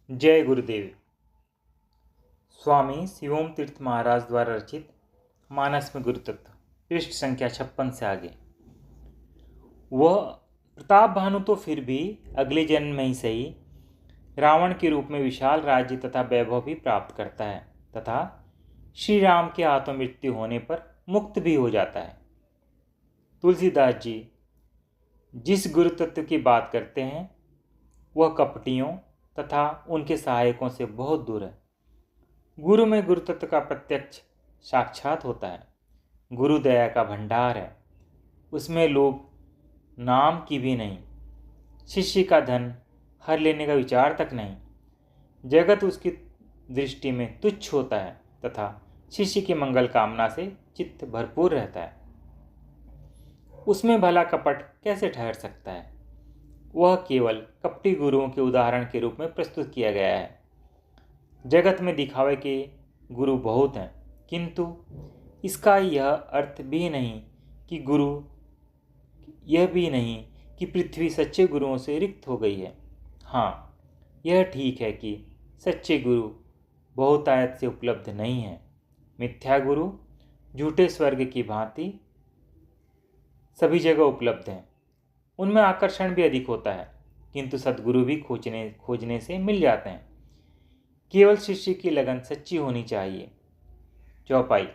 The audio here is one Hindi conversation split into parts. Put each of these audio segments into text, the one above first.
जय गुरुदेव। स्वामी शिवोम तीर्थ महाराज द्वारा रचित मानस में गुरु तत्व, पृष्ठ संख्या 56 से आगे। वह प्रताप भानु तो फिर भी अगले जन्म में ही सही रावण के रूप में विशाल राज्य तथा वैभव भी प्राप्त करता है तथा श्री राम के हाथों मृत्यु होने पर मुक्त भी हो जाता है। तुलसीदास जी जिस गुरु तत्व की बात करते हैं वह कपटियों तथा उनके सहायकों से बहुत दूर है। गुरु में गुरु तत्व का प्रत्यक्ष साक्षात होता है। गुरु दया का भंडार है, उसमें लोग नाम की भी नहीं, शिष्य का धन हर लेने का विचार तक नहीं। जगत उसकी दृष्टि में तुच्छ होता है तथा शिष्य की मंगल कामना से चित्त भरपूर रहता है। उसमें भला कपट कैसे ठहर सकता है? वह केवल कपटी गुरुओं के उदाहरण के रूप में प्रस्तुत किया गया है। जगत में दिखावे के गुरु बहुत हैं, किंतु इसका यह अर्थ भी नहीं कि यह भी नहीं कि पृथ्वी सच्चे गुरुओं से रिक्त हो गई है। हाँ, यह ठीक है कि सच्चे गुरु बहुतायत से उपलब्ध नहीं है। मिथ्या गुरु झूठे स्वर्ग की भांति सभी जगह उपलब्ध हैं। उनमें आकर्षण भी अधिक होता है, किंतु सद्गुरु भी खोजने से मिल जाते हैं। केवल शिष्य की लगन सच्ची होनी चाहिए। चौपाई।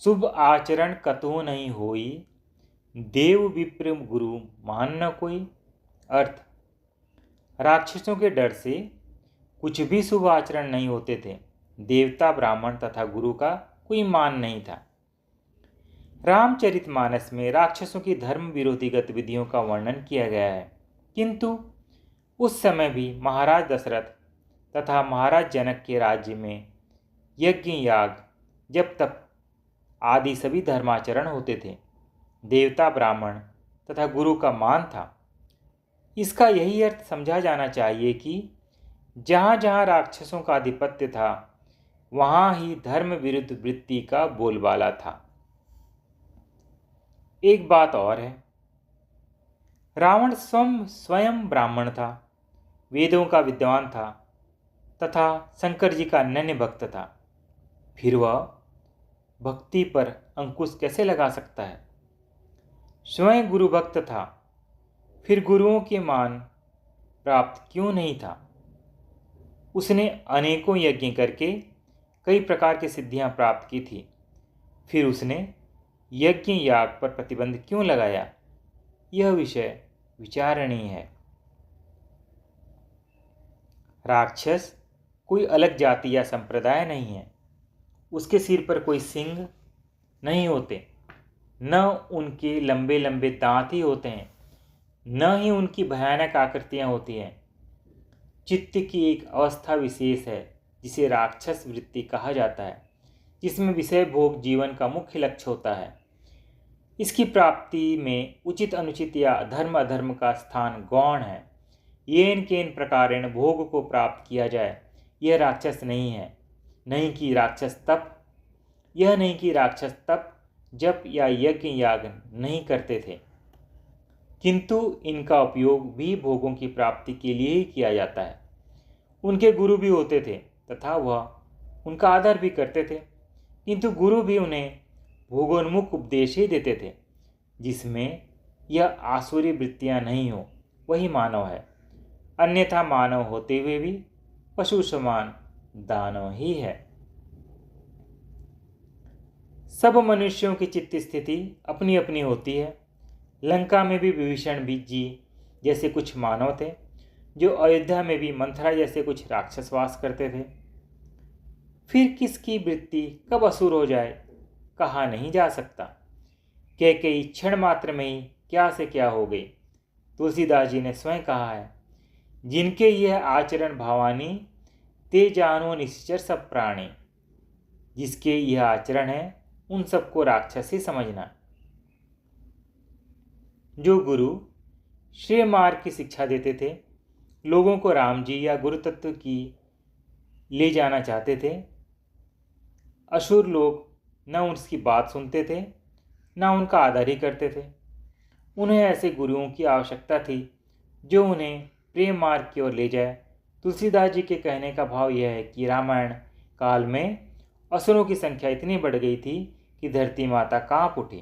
शुभ आचरण कतहु नहीं होई, देव विप्र गुरु मान न कोई। अर्थ, राक्षसों के डर से कुछ भी शुभ आचरण नहीं होते थे। देवता, ब्राह्मण तथा गुरु का कोई मान नहीं था। रामचरितमानस में राक्षसों की धर्म विरोधी गतिविधियों का वर्णन किया गया है, किंतु उस समय भी महाराज दशरथ तथा महाराज जनक के राज्य में यज्ञ, याग, जप तप आदि सभी धर्माचरण होते थे। देवता, ब्राह्मण तथा गुरु का मान था। इसका यही अर्थ समझा जाना चाहिए कि जहाँ जहाँ राक्षसों का आधिपत्य था वहाँ ही धर्म विरुद्ध वृत्ति का बोलबाला था। एक बात और है, रावण स्वयं ब्राह्मण था, वेदों का विद्वान था तथा शंकर जी का अनन्य भक्त था। फिर वह भक्ति पर अंकुश कैसे लगा सकता है? स्वयं गुरु भक्त था, फिर गुरुओं के मान प्राप्त क्यों नहीं था? उसने अनेकों यज्ञ करके कई प्रकार की सिद्धियां प्राप्त की थी, फिर उसने यज्ञ याग पर प्रतिबंध क्यों लगाया? यह विषय विचारणीय है। राक्षस कोई अलग जाति या संप्रदाय नहीं है। उसके सिर पर कोई सिंग नहीं होते, न उनके लंबे लंबे दांत ही होते हैं, न ही उनकी भयानक आकृतियां होती हैं। चित्त की एक अवस्था विशेष है जिसे राक्षस वृत्ति कहा जाता है, जिसमें विषय भोग जीवन का मुख्य लक्ष्य होता है। इसकी प्राप्ति में उचित अनुचित या धर्म अधर्म का स्थान गौण है। येन केन प्रकारेण भोग को प्राप्त किया जाए, यह राक्षस नहीं है। नहीं कि राक्षस तप जप या यज्ञ याग नहीं करते थे, किंतु इनका उपयोग भी भोगों की प्राप्ति के लिए ही किया जाता है। उनके गुरु भी होते थे तथा वह उनका आदर भी करते थे, किंतु गुरु भी उन्हें भोगोन्मुख उपदेश ही देते थे। जिसमें यह आसुरी वृत्तियां नहीं हो वही मानव है, अन्यथा मानव होते हुए भी पशु समान दानव ही है। सब मनुष्यों की चित्त स्थिति अपनी अपनी होती है। लंका में भी विभीषण जी जैसे कुछ मानव थे, जो अयोध्या में भी मंथरा जैसे कुछ राक्षस वास करते थे। फिर किसकी वृत्ति कब असुर हो जाए कहा नहीं जा सकता। कैकेयी क्षण मात्र में ही क्या से क्या हो गई। तुलसीदास जी ने स्वयं कहा है, जिनके यह आचरण भावानी ते जानो निश्चर सब प्राणी। जिसके यह आचरण है उन सबको राक्षस ही समझना। जो गुरु श्रेय मार्ग की शिक्षा देते थे, लोगों को राम जी या गुरु तत्व की ले जाना चाहते थे, असुर लोग न उसकी बात सुनते थे न उनका आदर ही करते थे। उन्हें ऐसे गुरुओं की आवश्यकता थी जो उन्हें प्रेम मार्ग की ओर ले जाए। तुलसीदास जी के कहने का भाव यह है कि रामायण काल में असुरों की संख्या इतनी बढ़ गई थी कि धरती माता कांप उठी।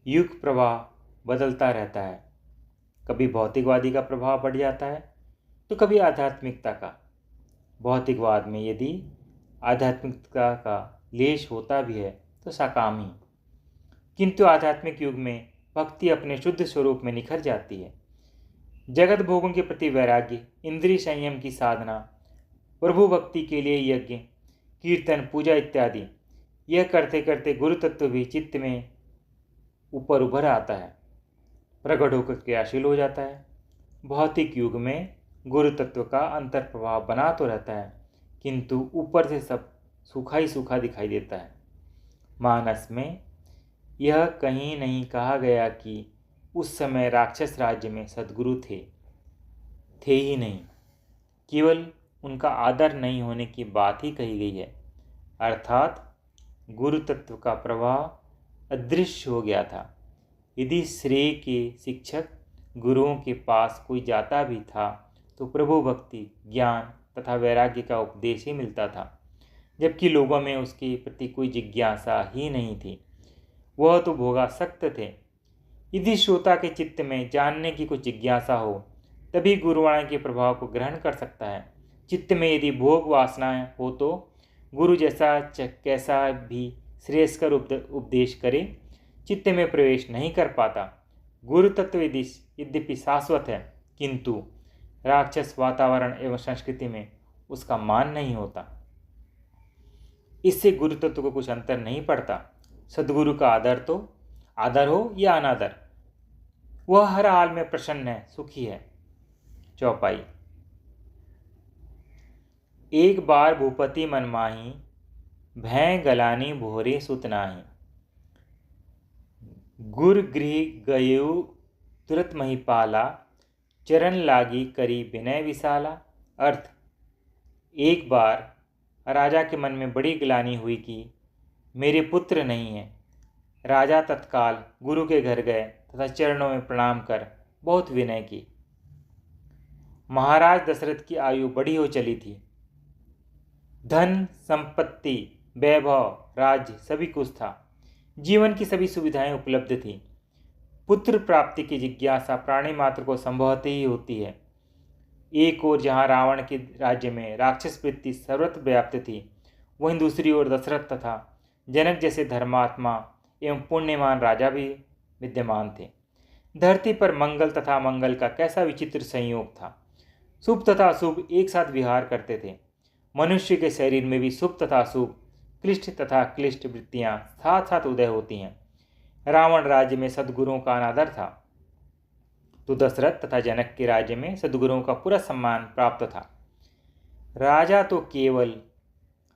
युग प्रवाह बदलता रहता है, कभी भौतिकवादी का प्रभाव बढ़ जाता है तो कभी आध्यात्मिकता का। भौतिकवाद में यदि आध्यात्मिकता का लेश होता भी है तो साकाम ही, किंतु आध्यात्मिक युग में भक्ति अपने शुद्ध स्वरूप में निखर जाती है। जगत भोगों के प्रति वैराग्य, इंद्रिय संयम की साधना, प्रभु भक्ति के लिए यज्ञ, कीर्तन, पूजा इत्यादि, यह करते करते गुरु तत्व भी चित्त में ऊपर उभर आता है, प्रकट होकर क्रियाशील हो जाता है। भौतिक युग में गुरु तत्व का अंतर प्रभाव बना तो रहता है, किंतु ऊपर से सब सूखा ही सूखा दिखाई देता है। मानस में यह कहीं नहीं कहा गया कि उस समय राक्षस राज्य में सद्गुरु थे ही नहीं, केवल उनका आदर नहीं होने की बात ही कही गई है। अर्थात गुरु तत्व का प्रवाह अदृश्य हो गया था। यदि श्रेय के शिक्षक गुरुओं के पास कोई जाता भी था तो प्रभु भक्ति, ज्ञान तथा वैराग्य का उपदेश ही मिलता था, जबकि लोगों में उसके प्रति कोई जिज्ञासा ही नहीं थी। वह तो भोगासक्त थे। यदि श्रोता के चित्त में जानने की कुछ जिज्ञासा हो तभी गुरुवाणी के प्रभाव को ग्रहण कर सकता है। चित्त में यदि भोग वासनाएं हो तो गुरु जैसा कैसा भी श्रेयस्कर उपदेश करे, चित्त में प्रवेश नहीं कर पाता। गुरु तत्व यद्यपि शाश्वत है, किंतु राक्षस वातावरण एवं संस्कृति में उसका मान नहीं होता। इससे गुरु तत्व को कुछ अंतर नहीं पड़ता। सद्गुरु का आदर हो या अनादर, वह हर हाल में प्रसन्न है, सुखी है। चौपाई। एक बार भूपति मन माही, भय गलानी भोरे सुत नाही। गुर गृह गयु तुरत महिपाला, चरण लागी करी विनय विशाला। अर्थ, एक बार राजा के मन में बड़ी ग्लानि हुई कि मेरे पुत्र नहीं है। राजा तत्काल गुरु के घर गए तथा चरणों में प्रणाम कर बहुत विनय की। महाराज दशरथ की आयु बड़ी हो चली थी। धन, संपत्ति, वैभव, राज्य सभी कुछ था। जीवन की सभी सुविधाएं उपलब्ध थी। पुत्र प्राप्ति की जिज्ञासा प्राणी मात्र को संभवतः ही होती है। एक ओर जहाँ रावण के राज्य में राक्षस वृत्ति सर्वत्र व्याप्त थी, वहीं दूसरी ओर दशरथ तथा जनक जैसे धर्मात्मा एवं पुण्यमान राजा भी विद्यमान थे। धरती पर मंगल तथा मंगल का कैसा विचित्र संयोग था। शुभ तथा अशुभ एक साथ विहार करते थे। मनुष्य के शरीर में भी शुभ तथा अशुभ, क्लिष्ट तथा क्लिष्ट वृत्तियां साथ साथ उदय होती हैं। रावण राज्य में सद्गुरुओं का अनादर था, तो दशरथ तथा जनक के राज्य में सद्गुरुओं का पूरा सम्मान प्राप्त था। राजा तो केवल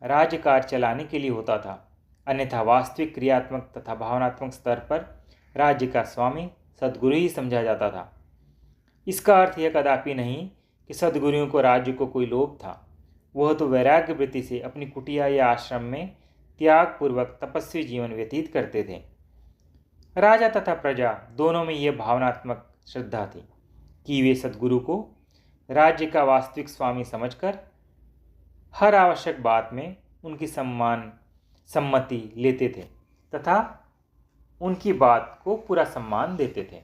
राज्यकार्य चलाने के लिए होता था, अन्यथा वास्तविक क्रियात्मक तथा भावनात्मक स्तर पर राज्य का स्वामी सद्गुरु ही समझा जाता था। इसका अर्थ यह कदापि नहीं कि सद्गुरुओं को राज्य को कोई लोभ था। वह तो वैराग्य वृत्ति से अपनी कुटिया या आश्रम में त्यागपूर्वक तपस्वी जीवन व्यतीत करते थे। राजा तथा प्रजा दोनों में यह भावनात्मक श्रद्धा थी कि वे सद्गुरु को राज्य का वास्तविक स्वामी समझकर हर आवश्यक बात में उनकी सम्मति लेते थे तथा उनकी बात को पूरा सम्मान देते थे।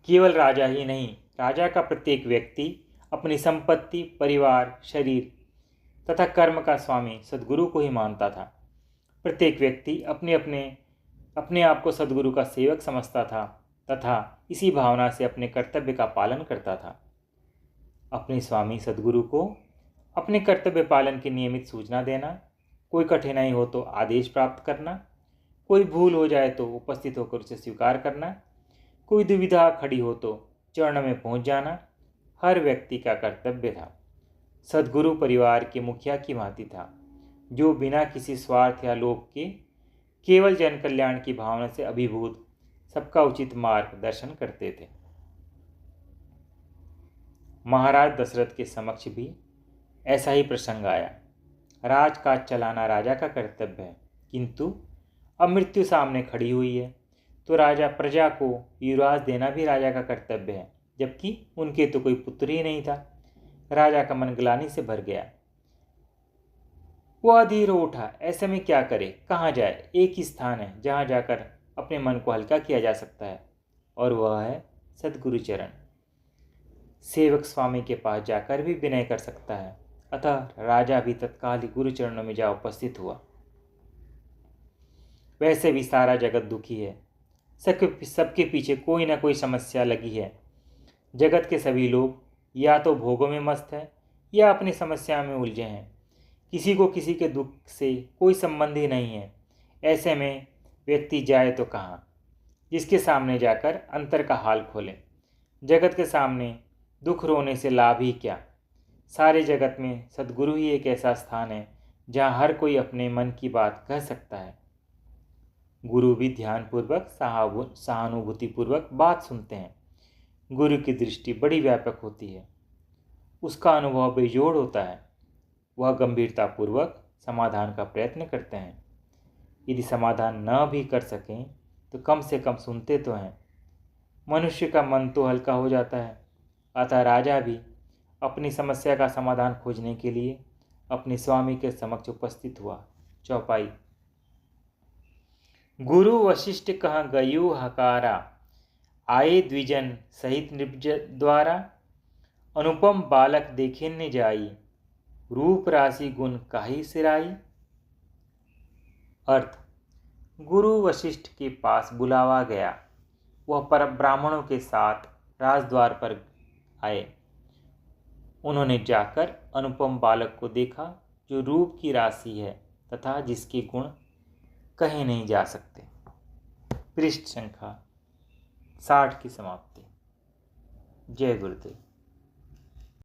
केवल राजा ही नहीं, राजा का प्रत्येक व्यक्ति अपनी संपत्ति, परिवार, शरीर तथा कर्म का स्वामी सद्गुरु को ही मानता था। प्रत्येक व्यक्ति अपने आप को सद्गुरु का सेवक समझता था तथा इसी भावना से अपने कर्तव्य का पालन करता था। अपने स्वामी सद्गुरु को अपने कर्तव्य पालन की नियमित सूचना देना, कोई कठिनाई हो तो आदेश प्राप्त करना, कोई भूल हो जाए तो उपस्थित होकर उसे स्वीकार करना, कोई दुविधा खड़ी हो तो चरणों में पहुंच जाना हर व्यक्ति का कर्तव्य था। सद्गुरु परिवार के मुखिया की भांति था, जो बिना किसी स्वार्थ या लोभ के केवल जन कल्याण की भावना से अभिभूत सबका उचित मार्गदर्शन करते थे। महाराज दशरथ के समक्ष भी ऐसा ही प्रसंग आया। राजकाज चलाना राजा का कर्तव्य है, किंतु अब मृत्यु सामने खड़ी हुई है। तो राजा प्रजा को युवराज देना भी राजा का कर्तव्य है, जबकि उनके तो कोई पुत्र ही नहीं था। राजा का मन ग्लानि से भर गया। वह अधीर हो उठा। ऐसे में क्या करे, कहाँ जाए? एक ही स्थान है जहाँ जाकर अपने मन को हल्का किया जा सकता है, और वह है सद्गुरु चरण। सेवक स्वामी के पास जाकर भी विनय कर सकता है। अतः राजा भी तत्काल ही गुरु चरणों में जा उपस्थित हुआ। वैसे भी सारा जगत दुखी है, सबके पीछे कोई ना कोई समस्या लगी है। जगत के सभी लोग या तो भोगों में मस्त हैं या अपनी समस्या में उलझे हैं। किसी को किसी के दुख से कोई संबंध ही नहीं है। ऐसे में व्यक्ति जाए तो कहाँ? जिसके सामने जाकर अंतर का हाल खोले। जगत के सामने दुख रोने से लाभ ही क्या? सारे जगत में सद्गुरु ही एक ऐसा स्थान है जहाँ हर कोई अपने मन की बात कह सकता है। गुरु भी ध्यानपूर्वक सहानुभूतिपूर्वक बात सुनते हैं। गुरु की दृष्टि बड़ी व्यापक होती है, उसका अनुभव बेजोड़ होता है। वह गंभीरतापूर्वक समाधान का प्रयत्न करते हैं। यदि समाधान न भी कर सकें तो कम से कम सुनते तो हैं। मनुष्य का मन तो हल्का हो जाता है। अतः राजा भी अपनी समस्या का समाधान खोजने के लिए अपने स्वामी के समक्ष उपस्थित हुआ। चौपाई। गुरु वशिष्ठ कह गयु हकारा, आए द्विजन सहित नृज द्वारा। अनुपम बालक देखिन जाई, रूप राशि गुण काहि सिराई। अर्थ: गुरु वशिष्ठ के पास बुलावा गया। वह पर ब्राह्मणों के साथ राजद्वार पर आए। उन्होंने जाकर अनुपम बालक को देखा, जो रूप की राशि है तथा जिसके गुण कहे नहीं जा सकते। पृष्ठ संख्या 60 की समाप्ति। जय गुरुदेव।